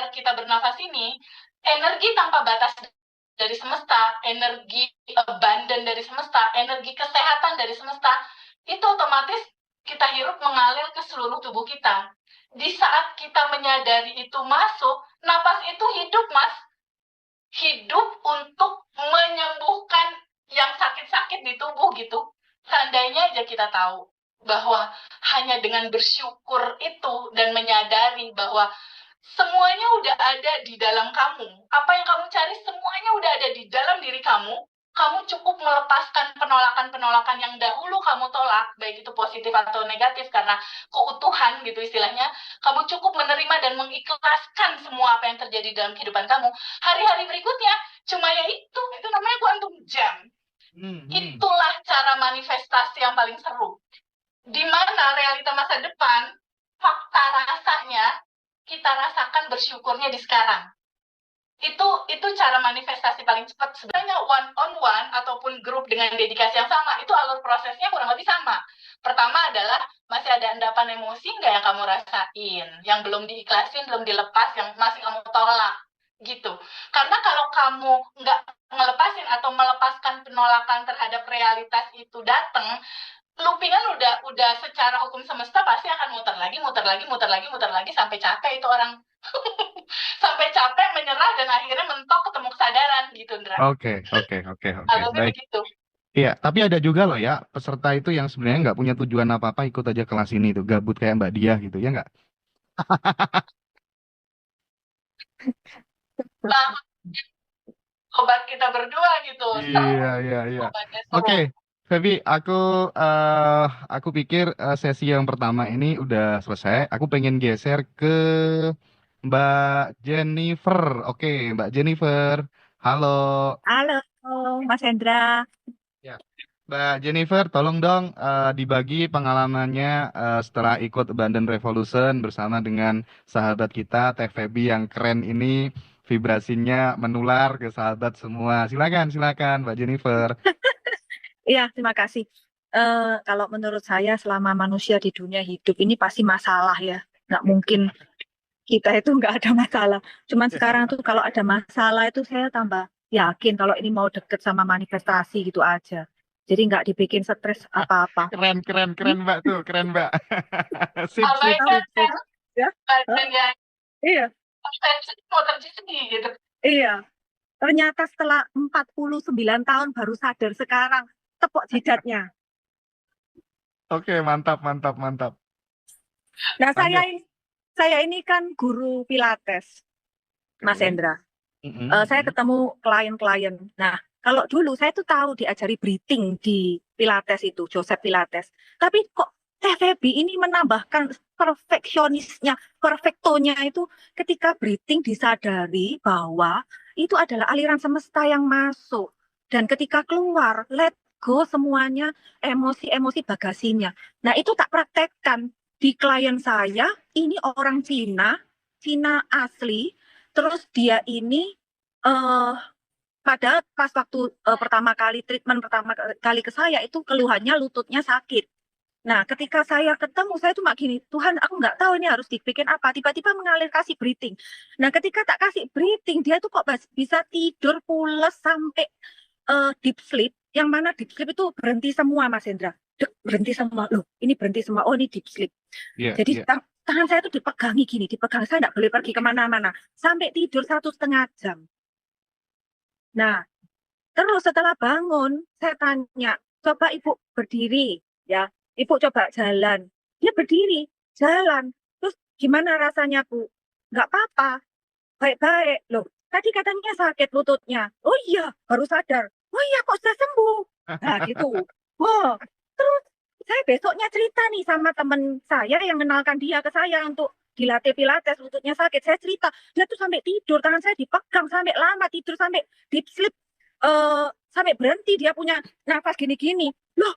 air kita bernafas ini, energi tanpa batas dari semesta, energi abundant dari semesta, energi kesehatan dari semesta, itu otomatis kita hirup mengalir ke seluruh tubuh kita. Di saat kita menyadari itu masuk, napas itu hidup, Mas. Hidup untuk menyembuhkan yang sakit-sakit di tubuh gitu. Seandainya aja kita tahu bahwa hanya dengan bersyukur itu dan menyadari bahwa semuanya udah ada di dalam kamu. Apa yang kamu cari semuanya udah ada di dalam diri kamu. Kamu cukup melepaskan penolakan-penolakan yang dahulu kamu tolak, baik itu positif atau negatif, karena keutuhan gitu istilahnya. Kamu cukup menerima dan mengikhlaskan semua apa yang terjadi dalam kehidupan kamu. Hari-hari berikutnya, cuma ya itu namanya quantum jam. Itulah cara manifestasi yang paling seru. Di mana realita masa depan, fakta rasanya, kita rasakan bersyukurnya di sekarang. Itu cara manifestasi paling cepat. Sebenarnya one on one ataupun grup dengan dedikasi yang sama, itu alur prosesnya kurang lebih sama. Pertama adalah masih ada endapan emosi nggak yang kamu rasain, yang belum diikhlasin, belum dilepas, yang masih kamu tolak gitu. Karena kalau kamu nggak ngelepasin atau melepaskan penolakan terhadap realitas itu datang, loopingan udah secara hukum semesta pasti akan muter lagi sampai capek itu orang. Sampai capek, menyerah, dan akhirnya mentok ketemu kesadaran gitu, Ndra. Oke. Alurnya Baik. begitu. Iya, tapi ada juga loh ya peserta itu yang sebenarnya nggak punya tujuan apa-apa ikut aja kelas ini tuh, gabut kayak Mbak Dia gitu, ya nggak? Nah, obat kita berdua gitu, seru. Iya. Obatnya Oke, seru. Feby, eh, aku pikir sesi yang pertama ini udah selesai. Aku pengen geser ke Mbak Jennifer. Oke, Mbak Jennifer. Halo. Halo, Mas Hendra. Ya. Mbak Jennifer, tolong dong dibagi pengalamannya setelah ikut Abundant Revolution bersama dengan sahabat kita, Teh Feby yang keren ini, vibrasinya menular ke sahabat semua. Silakan, Mbak Jennifer. Iya, terima kasih. Kalau menurut saya selama manusia di dunia hidup ini pasti masalah ya. Nggak mungkin kita itu nggak ada masalah. Cuman sekarang tuh kalau ada masalah itu saya tambah yakin kalau ini mau deket sama manifestasi gitu aja. Jadi nggak dibikin stres apa-apa. Keren Mbak tuh, keren Mbak. Sip, sip, Abaikan sip, sip. Ya, badan yang iya, mau terjadi gitu. iya. Ternyata setelah 49 tahun baru sadar sekarang, tepuk jidatnya. Oke, mantap. Nah, Lanjut. saya ini kan guru Pilates, Mas Oke. Hendra. Mm-mm. Saya ketemu klien-klien. Nah, kalau dulu saya tuh tahu diajari breathing di Pilates itu, Joseph Pilates. Tapi kok Feby ini menambahkan perfektonya itu ketika breathing disadari bahwa itu adalah aliran semesta yang masuk. Dan ketika keluar, let go semuanya emosi-emosi bagasinya. Nah, itu tak praktekkan di klien saya, ini orang Cina, Cina asli, terus dia ini eh padahal pas waktu pertama kali treatment pertama kali ke saya itu keluhannya lututnya sakit. Nah, ketika saya ketemu, saya cuma gini, Tuhan, aku nggak tahu ini harus dibikin apa. Tiba-tiba mengalir kasih breathing. Nah, ketika tak kasih breathing, dia tuh kok bisa tidur pules sampai deep sleep. Yang mana deep sleep itu berhenti semua, Mas Hendra. Berhenti semua. Loh, ini berhenti semua. Oh, ini deep sleep. Jadi tangan saya tuh dipegangi gini, dipegang. Saya nggak boleh pergi kemana-mana. Sampai tidur 1,5 jam. Nah, terus setelah bangun, saya tanya, coba ibu berdiri, ya. Ibu coba jalan. Dia berdiri, jalan. Terus gimana rasanya, Bu? Nggak apa-apa, baik-baik. Loh, tadi katanya sakit lututnya. Oh iya, baru sadar. Oh iya, kok sudah sembuh? Nah, gitu. Wah, terus saya besoknya cerita nih sama teman saya yang kenalkan dia ke saya untuk dilatih pilates, lututnya sakit. Saya cerita, dia tuh sampai tidur, tangan saya dipegang sampai lama, tidur sampai deep sleep, sampai berhenti dia punya nafas gini-gini. Loh,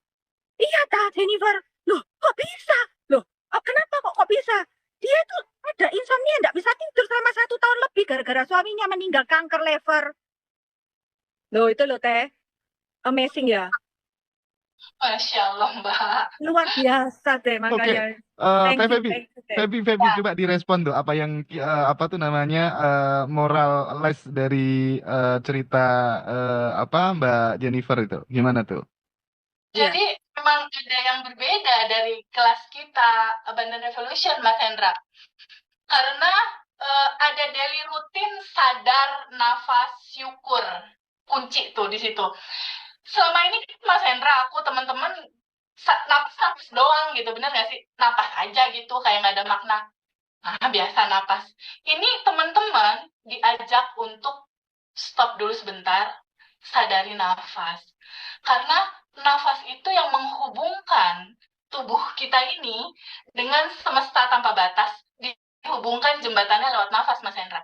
iya ta Jennifer. Loh, kok bisa? Loh, kenapa kok bisa? Dia tuh ada insomnia, nggak bisa tidur selama 1 tahun lebih gara-gara suaminya meninggal kanker liver. Loh, itu loh Teh. Amazing ya. Masya Allah, Mbak. Luar biasa deh, Oke, makanya thank you, Feby, thank you deh. Feby Ya, coba direspon tuh apa yang apa tuh namanya moral les dari cerita apa Mbak Jennifer itu, gimana tuh? Iya, jadi memang ada yang berbeda dari kelas kita, Abundant Revolution, Mas Hendra. Karena ada daily rutin, sadar, nafas, syukur. Kunci tuh di situ. Selama ini Mas Hendra, aku teman-teman napas doang gitu, bener gak sih? Napas aja gitu, kayak nggak ada makna. Nah, biasa napas. Ini teman-teman diajak untuk stop dulu sebentar, sadari nafas. Karena nafas itu yang menghubungkan tubuh kita ini dengan semesta tanpa batas, dihubungkan jembatannya lewat nafas, Mas Hendra.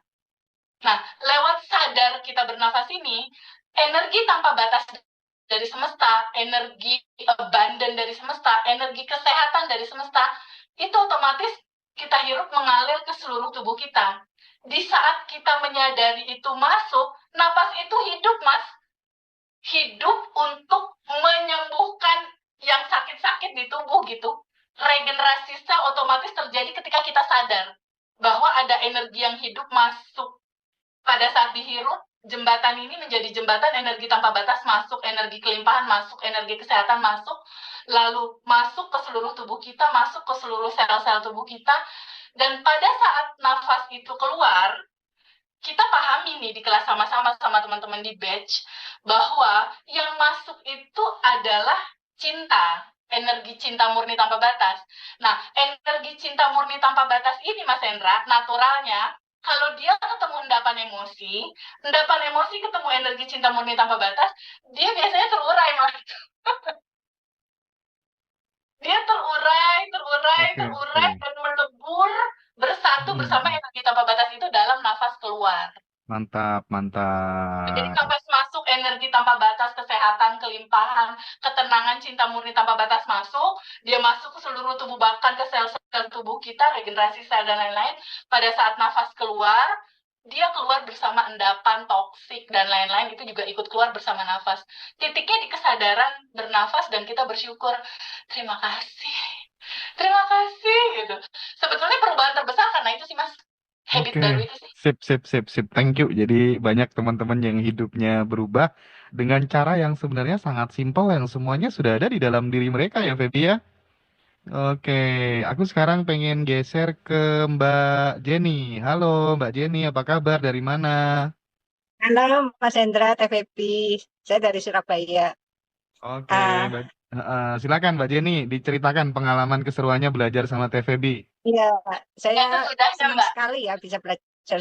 Nah, lewat sadar kita bernafas ini, energi tanpa batas dari semesta, energi abundant dari semesta, energi kesehatan dari semesta, itu otomatis kita hirup mengalir ke seluruh tubuh kita. Di saat kita menyadari itu masuk, napas itu hidup, Mas. Hidup untuk menyembuhkan yang sakit-sakit di tubuh gitu. Regenerasi sel otomatis terjadi ketika kita sadar bahwa ada energi yang hidup masuk. Pada saat dihirup, jembatan ini menjadi jembatan energi tanpa batas masuk, energi kelimpahan masuk, energi kesehatan masuk, lalu masuk ke seluruh tubuh kita, masuk ke seluruh sel-sel tubuh kita, dan pada saat nafas itu keluar, kita pahami nih di kelas sama-sama sama teman-teman di batch, bahwa yang masuk itu adalah cinta, energi cinta murni tanpa batas. Nah, energi cinta murni tanpa batas ini, Mas Hendra, naturalnya, kalau dia ketemu endapan emosi ketemu energi cinta murni tanpa batas, dia biasanya terurai, Mas. Dia terurai, terurai, Oke, terurai, oke. dan melebur bersatu bersama Hmm, energi tanpa batas itu dalam nafas keluar. mantap, Jadi mantap. nafas masuk, energi tanpa batas, kesehatan, kelimpahan, ketenangan, cinta murni tanpa batas masuk, dia masuk ke seluruh tubuh, bahkan ke sel-sel tubuh kita, regenerasi sel dan lain-lain. Pada saat nafas keluar, dia keluar bersama endapan, toksik, dan lain-lain, itu juga ikut keluar bersama nafas. Titiknya di kesadaran bernafas dan kita bersyukur, terima kasih, terima kasih, gitu. Sebetulnya perubahan terbesar karena itu sih, Mas. Habit Oke, baru itu sih. sip, sip, sip, sip. Thank you. Jadi banyak teman-teman yang hidupnya berubah dengan cara yang sebenarnya sangat simpel yang semuanya sudah ada di dalam diri mereka ya, Feby ya. Oke, aku sekarang pengen geser ke Mbak Jenny. Halo, Mbak Jenny, apa kabar? Dari mana? Halo Mas Hendra, TVP. Saya dari Surabaya. Oke, Ah, silakan Mbak Jenny, diceritakan pengalaman keseruannya belajar sama TVB. iya, saya Itu sudahnya, senang Mbak. sekali ya bisa belajar.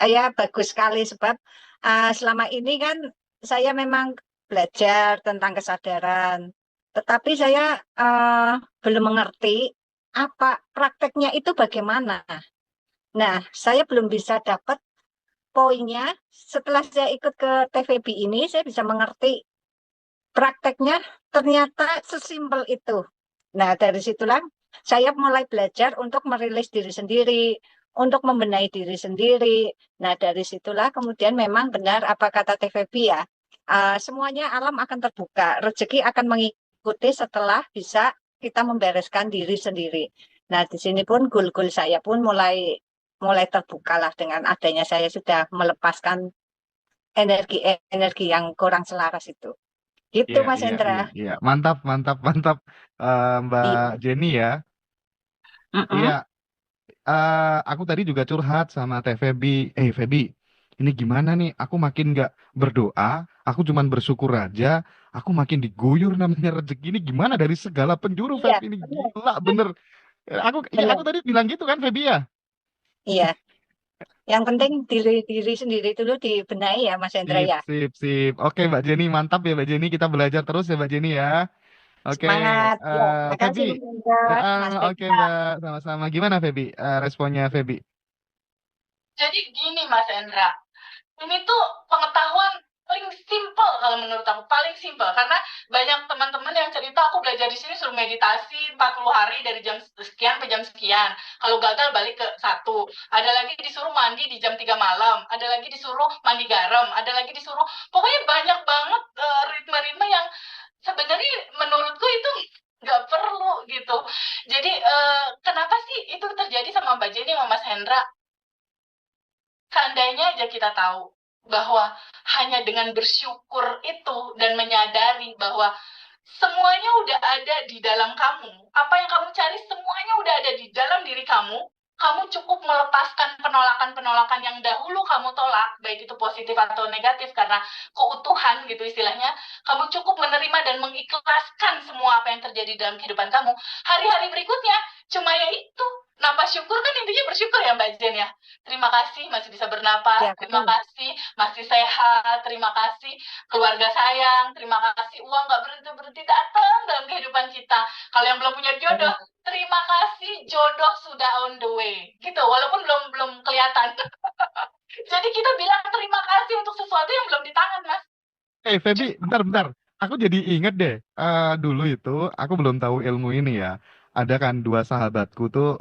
Ya, bagus sekali sebab selama ini kan saya memang belajar tentang kesadaran, tetapi saya belum mengerti apa prakteknya itu bagaimana. Nah, saya belum bisa dapat poinnya. Setelah saya ikut ke TVB ini, saya bisa mengerti prakteknya ternyata sesimpel itu. Nah, dari situlah saya mulai belajar untuk merilis diri sendiri, untuk membenahi diri sendiri. Nah, dari situlah kemudian memang benar apa kata TVB ya, semuanya alam akan terbuka, rezeki akan mengikuti setelah bisa kita membereskan diri sendiri. Nah, di sini pun goal-goal saya pun mulai mulai terbukalah dengan adanya saya sudah melepaskan energi-energi yang kurang selaras itu. Gitu, Iya, Mas iya, iya, Hendra. iya. Mantap, mantap, mantap, Mbak Iya. Jenny ya. Iya, Mm-mm. aku tadi juga curhat sama Teh Feby. Feby, ini gimana nih? Aku makin nggak berdoa, aku cuman bersyukur aja. Aku makin diguyur namanya rezeki ini gimana dari segala penjuru, Iya, Feb. Ini benar, gila, bener. Aku benar. tadi bilang gitu kan, Feby ya? Iya, yang penting diri diri sendiri dulu dibenahi ya, Mas Hendra Sip, ya. sip, sip. Oke, Mbak Jenny, mantap ya, Mbak Jenny. Kita belajar terus ya, Mbak Jenny ya. Oke, Semangat. Ya, Feby. makasih Mas Hendra, Mas Oke, Hendra. Mbak. Sama-sama. Gimana, Feby? Responnya Feby? Jadi gini, Mas Endra, ini tuh pengetahuan paling simple kalau menurut aku, paling simple, karena banyak teman-teman yang cerita aku belajar di sini suruh meditasi 40 hari dari jam sekian ke jam sekian, kalau gagal balik ke satu, ada lagi disuruh mandi di jam 3 malam, ada lagi disuruh mandi garam, ada lagi disuruh, pokoknya banyak banget ritme-ritme yang sebenarnya menurutku itu nggak perlu gitu. Jadi kenapa sih itu terjadi sama Mbak Jenny sama Mas Hendra? Seandainya aja kita tahu bahwa hanya dengan bersyukur itu dan menyadari bahwa semuanya udah ada di dalam kamu. Apa yang kamu cari semuanya udah ada di dalam diri kamu. Kamu cukup melepaskan penolakan-penolakan yang dahulu kamu tolak, baik itu positif atau negatif karena keutuhan gitu istilahnya. Kamu cukup menerima dan mengikhlaskan semua apa yang terjadi dalam kehidupan kamu. Hari-hari berikutnya cuma ya itu. Napas syukur kan intinya bersyukur ya Mbak Jen ya. Terima kasih masih bisa bernapas, Ya, terima betul. kasih masih sehat, terima kasih keluarga sayang, terima kasih uang nggak berhenti-berhenti datang dalam kehidupan kita. Kalau yang belum punya jodoh, terima kasih jodoh sudah on the way. Gitu, walaupun belum kelihatan. Jadi kita bilang terima kasih untuk sesuatu yang belum di tangan, Mas. Feby, bentar. Aku jadi inget deh, dulu itu aku belum tahu ilmu ini ya. Ada kan dua sahabatku tuh,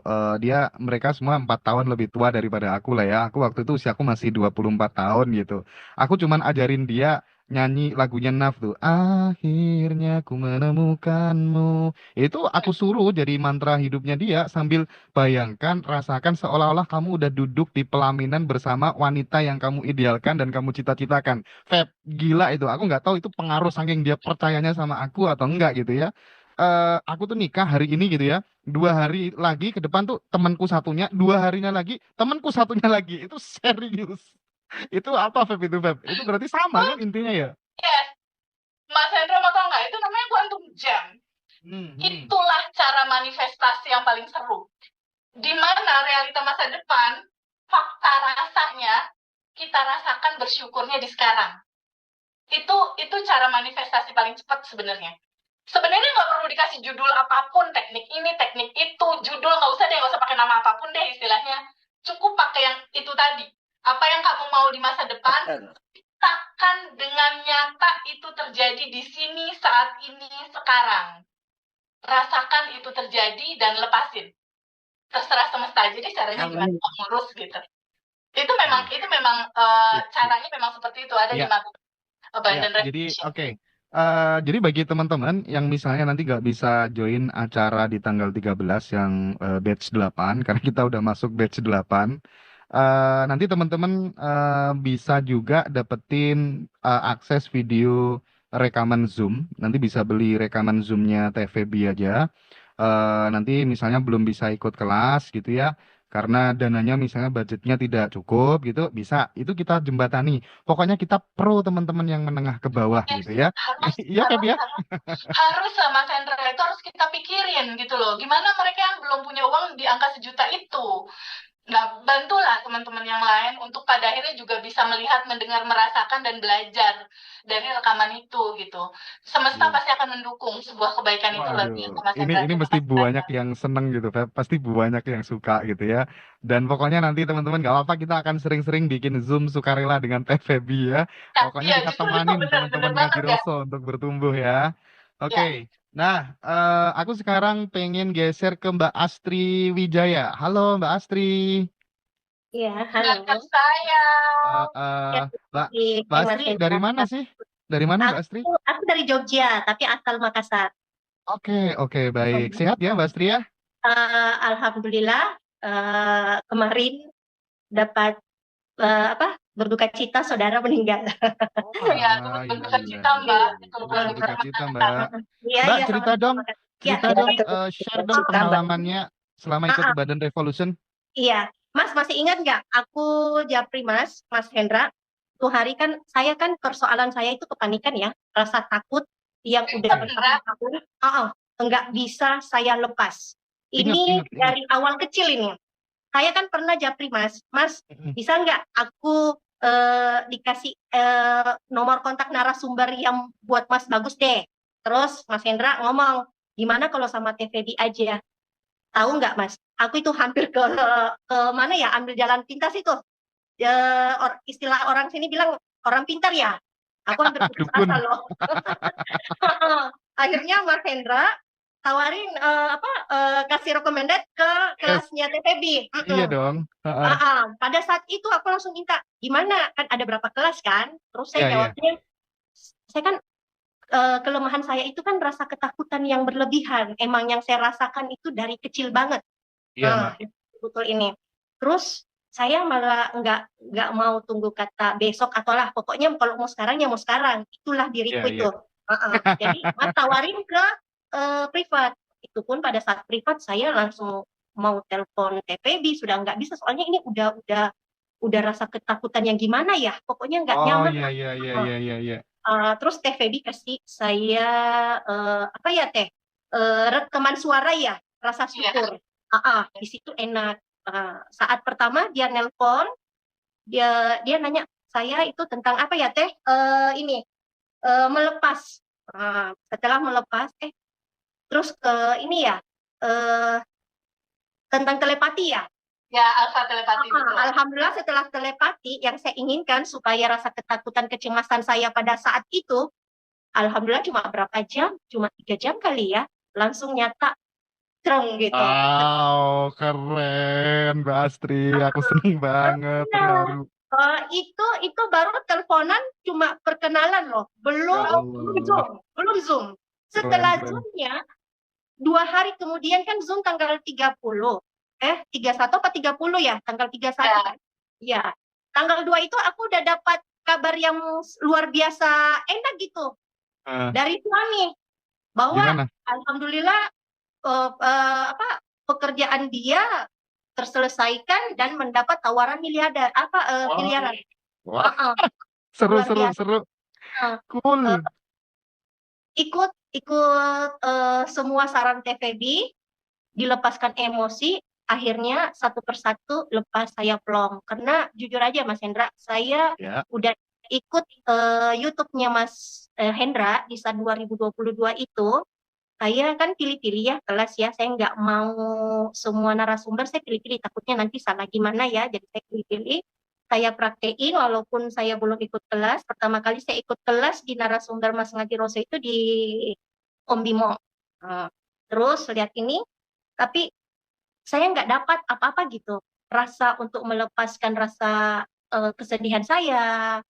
mereka semua 4 tahun lebih tua daripada aku lah ya. Aku waktu itu usiaku masih 24 tahun gitu. Aku cuman ajarin dia nyanyi lagunya Naf tuh. Akhirnya ku menemukanmu. Itu aku suruh jadi mantra hidupnya dia sambil bayangkan, rasakan seolah-olah kamu udah duduk di pelaminan bersama wanita yang kamu idealkan dan kamu cita-citakan. Feb, gila itu. Aku nggak tahu itu pengaruh saking dia percayanya sama aku atau enggak gitu ya. Aku tuh nikah hari ini gitu ya. 2 hari lagi ke depan tuh temanku satunya, 2 harinya lagi temanku satunya lagi. Itu serius. Itu apa Feb itu Feb? Itu berarti sama kan intinya ya? Yes, Mas Hendra mau tau nggak? Itu namanya quantum jam. Itulah cara manifestasi yang paling seru. Di mana realita masa depan, fakta rasanya, kita rasakan bersyukurnya di sekarang. Itu cara manifestasi paling cepat sebenarnya. Sebenarnya nggak perlu dikasih judul apapun, teknik ini, teknik itu, judul nggak usah pakai nama apapun deh istilahnya. Cukup pakai yang itu tadi. Apa yang kamu mau di masa depan, takkan dengan nyata itu terjadi di sini, saat ini, sekarang. Rasakan itu terjadi dan lepasin. Terserah semesta aja deh caranya gimana kok ngurus gitu. Itu memang caranya memang seperti itu ada di Ya. mata Abundant Jadi Revolution. oke. Jadi bagi teman-teman yang misalnya nanti nggak bisa join acara di tanggal 13 yang batch 8 karena kita udah masuk batch 8, nanti teman-teman bisa juga dapetin akses video rekaman Zoom. Nanti bisa beli rekaman Zoom-nya TVB aja. Nanti misalnya belum bisa ikut kelas gitu ya, karena dananya misalnya budgetnya tidak cukup gitu, bisa itu kita jembatani. Pokoknya kita pro teman-teman yang menengah ke bawah gitu ya. Iya Feb ya. Harus lah Mas Hendra, itu harus kita pikirin gitu loh. Gimana mereka yang belum punya uang di angka 1 juta itu? Nah, bantulah teman-teman yang lain untuk pada akhirnya juga bisa melihat, mendengar, merasakan, dan belajar dari rekaman itu gitu. Semesta pasti akan mendukung sebuah kebaikan itu luar biasa Mas Hendra. Ini mesti banyak yang seneng gitu Feb, pasti banyak yang suka gitu ya. Dan pokoknya nanti teman-teman gak apa-apa, kita akan sering-sering bikin Zoom sukarela dengan Teh Febi ya. Pokoknya Iya, kita justru itu temanin benar teman-teman banget Ngaji ya. Roso untuk bertumbuh ya. Oke. Ya. Nah, aku sekarang pengen geser ke Mbak Astri Wijaya. Halo Mbak Astri. Iya, halo. Kakak saya. Mbak Mas Astri dari Hendra. mana sih? Dari mana Mbak Astri? Aku dari Jogja, tapi asal Makassar. Oke, baik. Sehat ya Mbak Astri ya? Alhamdulillah, kemarin dapat berduka cita saudara meninggal. Iya, berduka cita Mbak. Berduka cita Mbak. Iya, Mbak iya, cerita dong, share dong Cerita, Mbak. pengalamannya selama ikut Badan Revolution. Iya, Mas masih ingat nggak? Aku Japri Mas Hendra. Tuh hari kan saya kan persoalan saya itu kepanikan ya, rasa takut yang udah bertahun-tahun, nggak bisa saya lepas. Ini Ingat. dari awal kecil ini. Saya kan pernah Japri Mas, bisa nggak aku dikasih nomor kontak narasumber yang buat Mas bagus deh. Terus Mas Hendra ngomong, gimana kalau sama TVB aja? Tahu nggak Mas? Aku itu hampir ke mana ya? Ambil jalan pintas itu. Istilah orang sini bilang orang pintar ya. Aku hampir putus asa loh. Akhirnya Mas Hendra tawarin kasih recommended ke kelasnya TVB. Iya dong. Pada saat itu aku langsung minta, gimana? Kan ada berapa kelas kan? Terus saya jawabnya, saya kan kelemahan saya itu kan rasa ketakutan yang berlebihan. Emang yang saya rasakan itu dari kecil banget. Iya, Mbak. Betul ini. Terus saya malah nggak mau tunggu kata besok atau lah, pokoknya kalau mau sekarang ya mau sekarang. Itulah Iya, diriku iya. itu. Jadi Mas tawarin ke privat. Itu pun pada saat privat saya langsung mau telepon TPB, sudah nggak bisa soalnya ini udah rasa ketakutan yang gimana ya, pokoknya nggak Oh, nyaman. iya, iya, iya, iya, iya, iya. Terus TVB kasih saya apa ya Teh, rekaman suara ya, rasa Iya. syukur. Di situ enak. Saat pertama dia nelpon, dia nanya saya itu tentang apa ya Teh, ini melepas. Setelah melepas, terus ke ini ya, tentang telepati ya. Ya, alfa telepati betul. Alhamdulillah setelah telepati yang saya inginkan supaya rasa ketakutan kecemasan saya pada saat itu, alhamdulillah cuma berapa jam, cuma 3 jam kali ya, langsung nyata strong gitu. Wow, keren, Mbak Astri. Aku seneng banget, Nah, terharu. itu baru teleponan cuma perkenalan loh, Ya belum Allah, Zoom. keren, Setelah keren. Zoom-nya 2 hari kemudian kan Zoom tanggal 30. 31 apa 30 ya? Tanggal 31 Ya. kan? Ya. Tanggal 2 itu aku udah dapat kabar yang luar biasa enak gitu Eh, dari suami bahwa gimana? alhamdulillah pekerjaan dia terselesaikan dan mendapat tawaran miliarder miliaran. Wah, seru, Luar seru, biasa. seru. Eh, Cool. ikut semua saran TVB, dilepaskan emosi, akhirnya satu persatu lepas saya plong. Karena jujur aja Mas Hendra, saya Ya, udah ikut YouTube-nya Mas Hendra di saat 2022 itu, saya kan pilih-pilih ya kelas ya, saya nggak mau semua narasumber, saya pilih-pilih, takutnya nanti salah gimana ya, jadi saya pilih-pilih. Saya praktein walaupun saya belum ikut kelas. Pertama kali saya ikut kelas di narasumber Mas Ngati Roso itu di Om Bimo. Terus lihat ini, tapi saya nggak dapat apa-apa gitu. Rasa untuk melepaskan rasa kesedihan saya,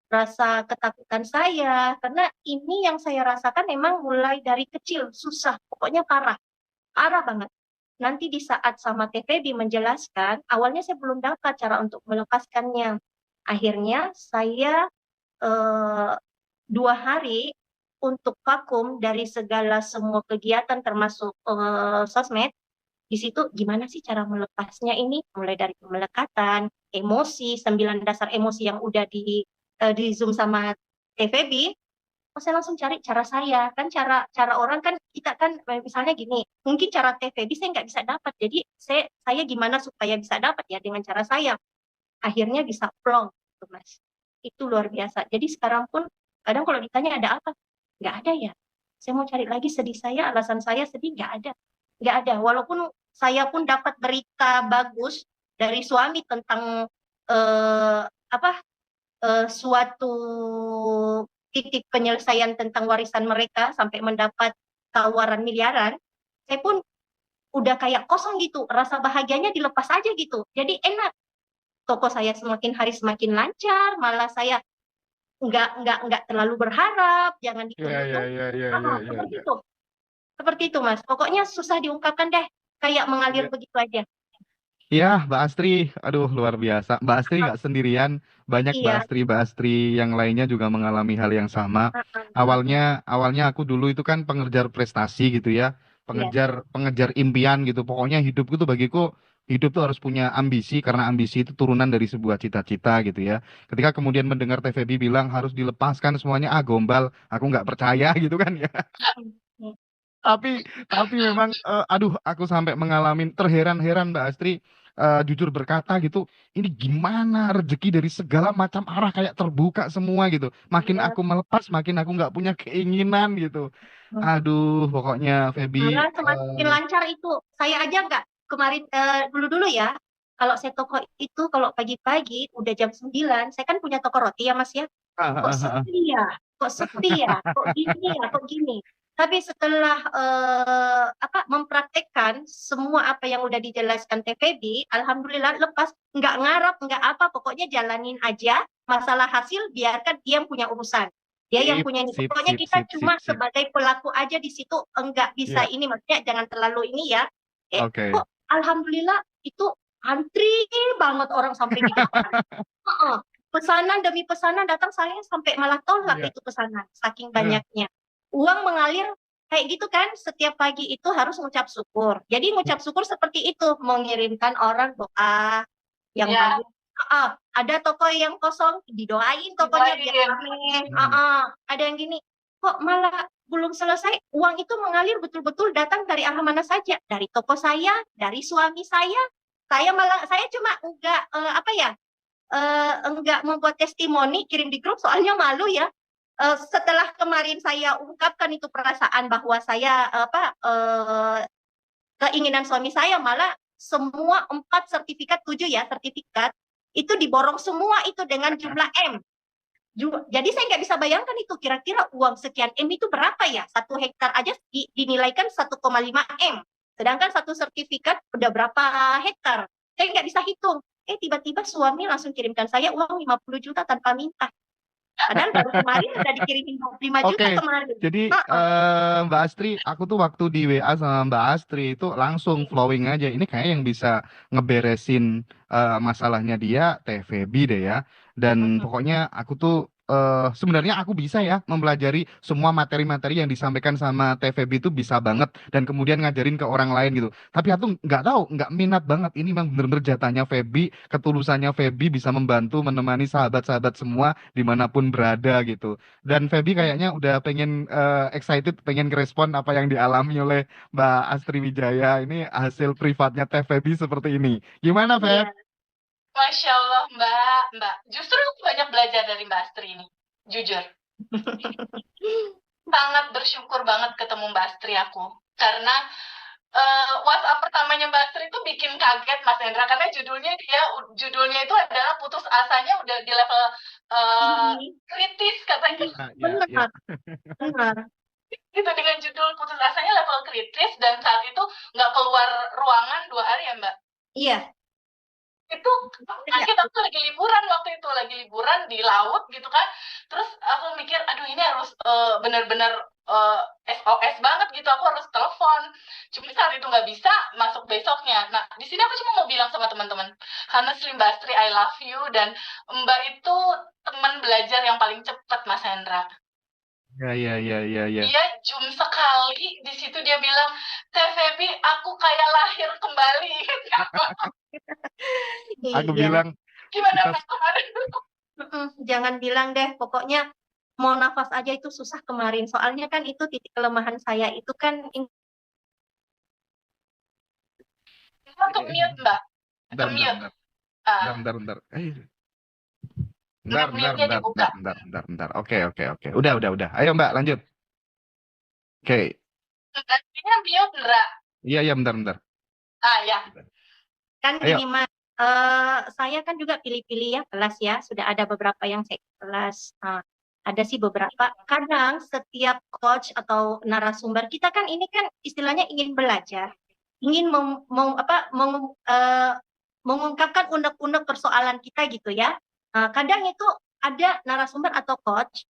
rasa ketakutan saya, karena ini yang saya rasakan memang mulai dari kecil, susah, pokoknya parah banget. Nanti di saat sama TVB menjelaskan, awalnya saya belum dapat cara untuk melepaskannya. Akhirnya saya 2 hari untuk vakum dari segala semua kegiatan termasuk sosmed. Di situ gimana sih cara melepasnya ini? Mulai dari pemelekatan, emosi, 9 dasar emosi yang udah di Zoom sama TVB. Saya langsung cari cara saya. Kan cara orang kan kita kan misalnya gini, mungkin cara TVB saya nggak bisa dapat. Jadi saya gimana supaya bisa dapat ya dengan cara saya. Akhirnya bisa plong, gitu, Mas. Itu luar biasa. Jadi sekarang pun kadang kalau ditanya ada apa? Nggak ada ya. Saya mau cari lagi sedih saya, alasan saya sedih, nggak ada. Nggak ada. Walaupun saya pun dapat berita bagus dari suami tentang suatu titik penyelesaian tentang warisan mereka sampai mendapat tawaran miliaran, saya pun udah kayak kosong gitu, rasa bahagianya dilepas aja gitu. Jadi enak. Toko saya semakin hari semakin lancar, malah saya nggak terlalu berharap, jangan ditunggu-tunggu. Seperti itu. Seperti itu, Mas. Pokoknya susah diungkapkan deh. Kayak mengalir begitu aja. Iya, Mbak Astri. Aduh, luar biasa. Mbak Astri nggak sendirian. Banyak Iya. Mbak Astri yang lainnya juga mengalami hal yang sama. Awalnya aku dulu itu kan pengejar prestasi gitu ya. Pengejar impian gitu. Pokoknya hidup itu bagiku, hidup tuh harus punya ambisi karena ambisi itu turunan dari sebuah cita-cita gitu ya. Ketika kemudian mendengar TVB bilang harus dilepaskan semuanya, gombal, aku nggak percaya gitu kan ya. Tapi memang, aduh, aku sampai mengalami terheran-heran Mbak Astri, jujur berkata gitu, ini gimana rezeki dari segala macam arah kayak terbuka semua gitu. Makin aku melepas, makin aku nggak punya keinginan gitu. Aduh, pokoknya Feby, Malah semakin lancar itu. Saya aja nggak kemarin dulu ya. Kalau saya toko itu kalau pagi-pagi udah jam 9, saya kan punya toko roti ya Mas ya. Kok sepi ya? Kok gini ya? Kok gini? Tapi setelah mempraktekkan semua apa yang udah dijelaskan TVB, alhamdulillah lepas, nggak ngarap, nggak apa, pokoknya jalanin aja. Masalah hasil biarkan dia yang punya urusan. Dia yang Sip, punya ini. sip, Pokoknya sip, kita sip, sip, cuma sip. sebagai pelaku aja di situ, enggak bisa Iya, ini, maksudnya jangan terlalu ini ya. oke. Kok alhamdulillah itu antri banget orang sampai di depan. Heeh. Pesanan demi pesanan datang, saya sampai malah tolak Iya. itu pesanan, saking Nah, banyaknya. Uang mengalir kayak gitu kan, setiap pagi itu harus ngucap syukur. Jadi ngucap syukur seperti itu, mengirimkan orang doa yang Ya, bagus. Ada toko yang kosong, didoain tokonya biar didoain. rame. hmm. Ada yang gini, kok malah belum selesai, uang itu mengalir betul-betul datang dari arah mana saja, dari toko saya, dari suami saya. Saya cuma enggak membuat testimoni kirim di grup soalnya malu ya. Setelah kemarin saya ungkapkan itu perasaan bahwa saya keinginan suami saya, malah semua 7 sertifikat itu diborong semua itu dengan jumlah M. Jadi saya nggak bisa bayangkan itu kira-kira uang sekian M itu berapa ya? 1 hektar aja dinilaikan 1,5 M. Sedangkan satu sertifikat udah berapa hektar? Saya nggak bisa hitung. Tiba-tiba suami langsung kirimkan saya uang 50 juta tanpa minta. Padahal baru kemarin udah dikirimin 25 juta Oke, kemarin. jadi Heeh. Mbak Astri, aku tuh waktu di WA sama Mbak Astri itu langsung flowing aja. Ini kayak yang bisa ngeberesin masalahnya dia TVB deh ya. Dan pokoknya aku tuh sebenarnya aku bisa ya mempelajari semua materi-materi yang disampaikan sama TVB itu bisa banget dan kemudian ngajarin ke orang lain gitu. Tapi aku nggak tahu, nggak minat banget. Ini memang bener-bener jatahnya Feby, ketulusannya Feby bisa membantu menemani sahabat-sahabat semua dimanapun berada gitu. Dan Feby kayaknya udah pengen excited, pengen ngerespon apa yang dialami oleh Mbak Astri Wijaya. Ini hasil privatnya Teh Feby seperti ini. Gimana, Iya. Feb? Masya Allah, Mbak. Justru aku banyak belajar dari Mbak Astri ini. Jujur. Sangat bersyukur banget ketemu Mbak Astri aku. Karena WhatsApp pertamanya Mbak Astri itu bikin kaget Mas Hendra. Karena judulnya itu adalah putus asanya udah di level Tinggi. kritis katanya. Ya, ya, ya. Benar. Gitu, dengan judul putus asanya level kritis dan saat itu nggak keluar ruangan 2 hari ya Mbak. Iya. Itu kaget, aku lagi liburan di laut gitu kan, terus aku mikir aduh ini harus benar-benar SOS banget gitu, aku harus telepon, cuma saat itu nggak bisa masuk besoknya. Nah di sini aku cuma mau bilang sama teman-teman, honestly Mbak Astri I love you, dan Mbak itu teman belajar yang paling cepat Mas Hendra. Ya, ya, ya, ya, ya. Dia zoom sekali, di situ dia bilang, TVB aku kayak lahir kembali. Aku Iya. bilang Gimana kita Mas kemarin? Jangan bilang deh, pokoknya mau nafas aja itu susah kemarin. Soalnya kan itu titik kelemahan saya itu kan Kita ke mute Mbak, ke bentar, mute. bentar. Ah, Bentar. Bentar, mute-nya dibuka. Bentar. Oke. Udah. Ayo Mbak, lanjut. Oke. Artinya mute Ndra. Iya, bentar. Ya. kan Ayo. gini Mas, saya kan juga pilih-pilih ya kelas ya. Sudah ada beberapa yang saya kelas. Ada sih beberapa. Kadang setiap coach atau narasumber kita kan ini kan istilahnya ingin belajar, ingin mengungkapkan unek-unek persoalan kita gitu ya. Kadang itu ada narasumber atau coach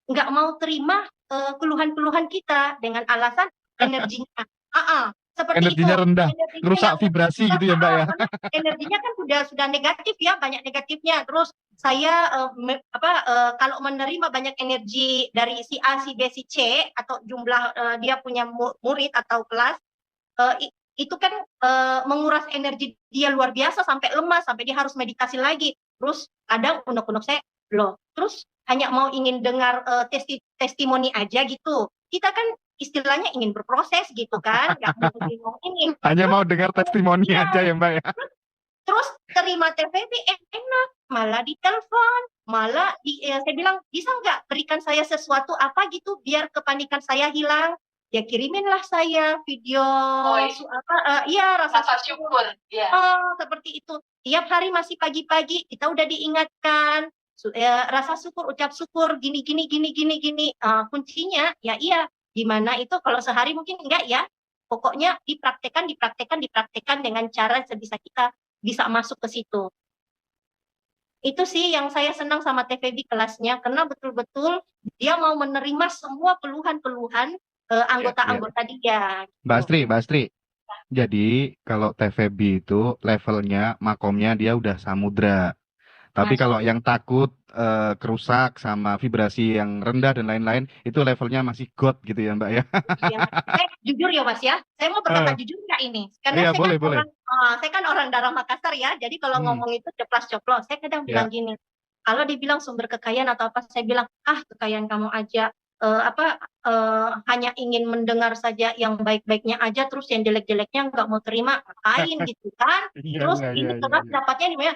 nggak mau terima keluhan-keluhan kita dengan alasan energinya. Seperti Energinya itu. rendah, Energinya rusak yang vibrasi gitu ya Mbak ya. karena energinya kan sudah negatif ya, banyak negatifnya. Terus saya kalau menerima banyak energi dari si A, si B, si C atau jumlah dia punya murid atau kelas, itu kan menguras energi dia luar biasa sampai lemas, sampai dia harus meditasi lagi. Terus kadang unek-unek saya loh, terus hanya mau ingin dengar testimoni aja gitu. Kita kan istilahnya ingin berproses gitu kan, nggak mau ini. Hanya mau dengar testimoni aja ya Mbak ya. Terus terima TVB enak, malah ditelepon, malah saya bilang bisa nggak berikan saya sesuatu apa gitu biar kepanikan saya hilang. Ya kiriminlah saya video rasa syukur. Ya. Seperti itu. Tiap hari masih pagi-pagi kita udah diingatkan rasa syukur, ucap syukur, gini. Kuncinya ya iya. Gimana itu kalau sehari mungkin enggak ya. Pokoknya dipraktekkan dengan cara sebisa kita bisa masuk ke situ. Itu sih yang saya senang sama TVB kelasnya, karena betul-betul dia mau menerima semua keluhan-keluhan Iya, anggota-anggota dia. Mbak Gitu. Astri, Mbak Astri. Jadi kalau TVB itu levelnya makomnya dia udah samudra. Tapi Masya kalau Allah. yang takut kerusak sama vibrasi yang rendah dan lain-lain itu levelnya masih God gitu ya Mbak ya. Iya, saya jujur ya Mas ya, saya mau Eh, berkata jujur nggak ini? Karena iya saya kan boleh boleh. orang, saya kan orang darah Makassar ya, jadi kalau Hmm, ngomong itu ceplas-ceplos. Saya kadang bilang ya. gini, kalau dibilang sumber kekayaan atau apa, saya bilang kekayaan kamu aja, hanya ingin mendengar saja yang baik-baiknya aja, terus yang jelek-jeleknya nggak mau terima, ngapain gitu kan? Iya Terus iya iya ini iya kelas iya. dapatnya di mana?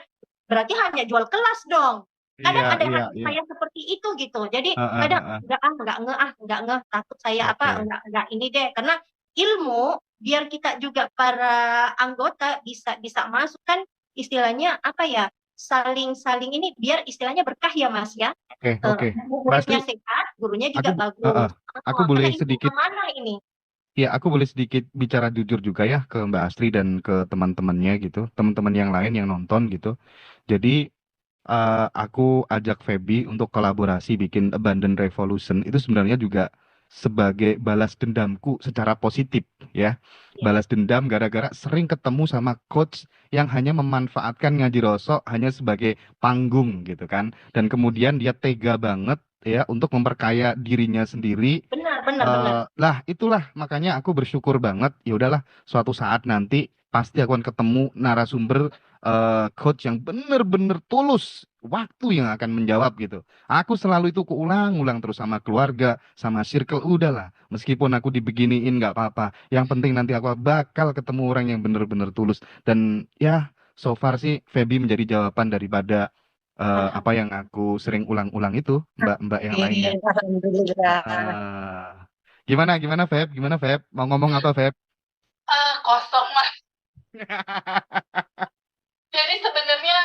Berarti hanya jual kelas dong. Iya Kadang ada iya hati iya. saya seperti itu gitu. Jadi kadang Heeh. nggak ngeh, takut saya Oke. nggak ini deh. Karena ilmu biar kita juga para anggota bisa bisa masuk kan, istilahnya apa ya, saling saling ini biar istilahnya berkah ya Mas ya. Oke oke. Mbak Astri, Muridnya sehat, gurunya aku juga heeh. bagus. Aku Karena boleh ini sedikit amanah ini. ya aku boleh sedikit bicara jujur juga ya ke Mbak Astri dan ke teman-temannya gitu, teman-teman yang lain yang nonton gitu. Jadi aku ajak Feby untuk kolaborasi bikin Abandon Revolution itu sebenarnya juga sebagai balas dendamku secara positif ya. Ya, Balas dendam gara-gara sering ketemu sama coach yang hanya memanfaatkan Ngaji Rosok hanya sebagai panggung gitu kan. Dan kemudian dia tega banget ya untuk memperkaya dirinya sendiri. benar benar benar. Lah itulah makanya aku bersyukur banget. Ya udahlah, suatu saat nanti pasti aku akan ketemu narasumber coach yang bener-bener tulus, waktu yang akan menjawab gitu. Aku selalu itu keulang-ulang terus sama keluarga, sama circle, udahlah. Meskipun aku dibeginiin nggak apa-apa. Yang penting nanti aku bakal ketemu orang yang bener-bener tulus. Dan ya, so far sih Feby menjadi jawaban daripada apa yang aku sering ulang-ulang itu, mbak-mbak yang lainnya. Alhamdulillah. Eh, gimana, gimana Feb? Gimana Feb? Mau ngomong apa Feb? Kosong Mas. Jadi sebenarnya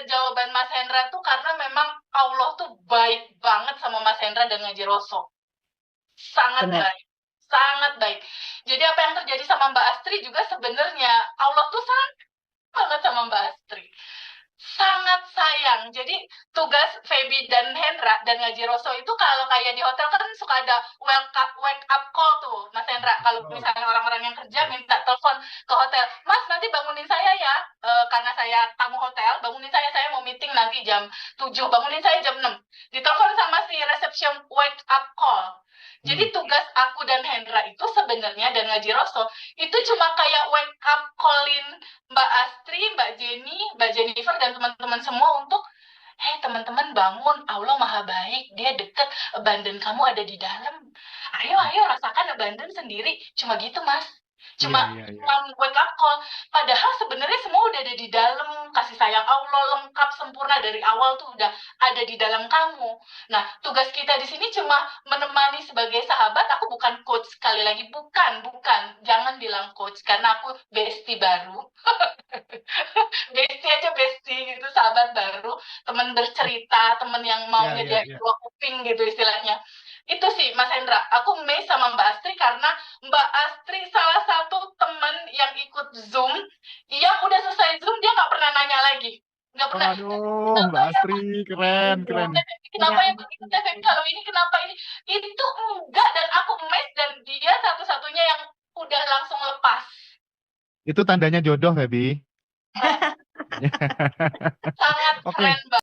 jawaban Mas Hendra tuh karena memang Allah tuh baik banget sama Mas Hendra dan Ngaji Roso. Sangat Benar. baik. Sangat baik. Jadi apa yang terjadi sama Mbak Astri juga sebenarnya Allah tuh sangat banget sama Mbak Astri. Sangat sayang. Jadi tugas Feby dan Hendra dan Ngaji Roso itu kalau kayak di hotel kan suka ada wake up call tuh, Mas Hendra. Kalau misalnya orang-orang yang kerja minta telepon ke hotel, Mas nanti bangunin saya ya, karena saya tamu hotel, bangunin saya mau meeting nanti jam 7, bangunin saya jam 6. Ditelepon sama si reception wake up call. Jadi tugas aku dan Hendra itu sebenarnya dan Ngaji Roso itu cuma kayak wake up call-in Mbak Astri, Mbak Jenny, Mbak Jennifer, dan teman-teman semua untuk, hei teman-teman bangun, Allah maha baik, dia deket, abandon kamu ada di dalam. Ayo rasakan abandon sendiri. Cuma gitu Mas. Cuma Iya. wake up call. Padahal sebenarnya semua udah ada di dalam. Kasih sayang Allah lengkap sempurna dari awal tuh udah ada di dalam kamu. Nah, tugas kita di sini cuma menemani sebagai sahabat. Aku bukan coach, sekali lagi bukan. Jangan bilang coach karena aku bestie baru. Bestie aja bestie gitu, sahabat baru, teman bercerita, teman yang mau Iya. nyediain dua kuping gitu istilahnya. Itu sih Mas Hendra, aku amazed sama Mbak Astri karena Mbak Astri salah satu teman yang ikut Zoom, yang udah selesai Zoom dia nggak pernah nanya lagi. Nggak pernah, Waduh, kenapa Mbak ya Astri, keren, Iya. keren. kenapa ya begitu TVP, kalau ini kenapa ini. Itu enggak, dan aku amazed, dan dia satu-satunya yang udah langsung lepas. Itu tandanya jodoh, Feby. Sangat Oke. keren Mbak.